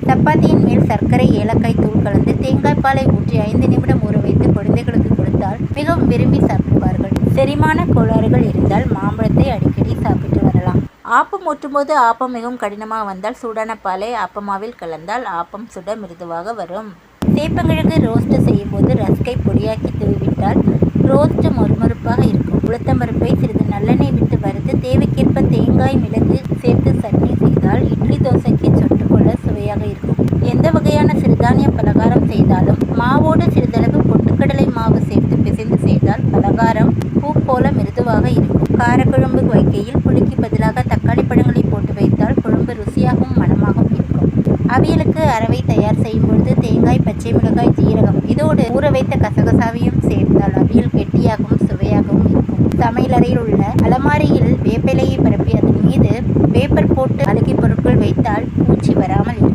சப்பாத்தியின் மேல் சர்க்கரை ஏலக்காய் தூள் கலந்து தேங்காய் பாலை ஊற்றி 5 நிமிடம் ஊற வைத்து குழந்தைகளுக்கு கொடுத்தால் மிகவும் விரும்பி சாப்பிடுவார்கள். செரிமான கோளாறுகள் இருந்தால் மாம்பழத்தை அடிக்கடி சாப்பிட்டு வரலாம். ஆப்பம் ஊற்றும்போது ஆப்பம் மிகவும் கடினமாக வந்தால் சூடான பாலை ஆப்பமாவில் கலந்தால் ஆப்பம் சுட மிருதுவாக வரும். சேப்பங்கிழங்கு ரோஸ்ட் செய்யும்போது ரஸ்கை பொடியாக்கி தூவிவிட்டால் ரோஸ்ட் மொறுமொறுப்பாக இருக்கும். உளுத்தம்பருப்பை சிறிது நல்லெண்ணெய் விட்டு வறுத்து தேவைக்கேற்ப தேங்காய் மிளகு சேர்த்து சட்னி செய்தால் இட்லி தோசைக்கு சொட்டுக்கொள்ள சுவையாக இருக்கும். எந்த வகையான சிறுதானிய பலகாரம் செய்தாலும் மாவோடு சிறிதளவு பொட்டுக்கடலை மாவு சேர்த்து பிசைந்து செய்தால் பலகாரம் பூ போல மிருதுவாக இருக்கும். காரக்குழம்பு வைக்கையில் புளிக்கு பதிலாக தக்காளி பழங்களை போட்டு வைத்தால் குழம்பு ருசியாகவும் மணமாகவும் இருக்கும். அவியலுக்கு அரவை தயார் செய்யும் பொழுது தேங்காய், பச்சை மிளகாய், ஜீரகம் இதோடு ஊற வைத்த கசகசாவையும் சேர்த்தால் அவியல் கெட்டியாகவும் சுவையாகவும் இருக்கும். சமையலறையில் உள்ள அலமாரியில் வேப்பிலையை பரப்பி அதன் மீது பேப்பர் போட்டு அழுகி பொருட்கள் வைத்தால் பூச்சி வராமல் இருக்கும்.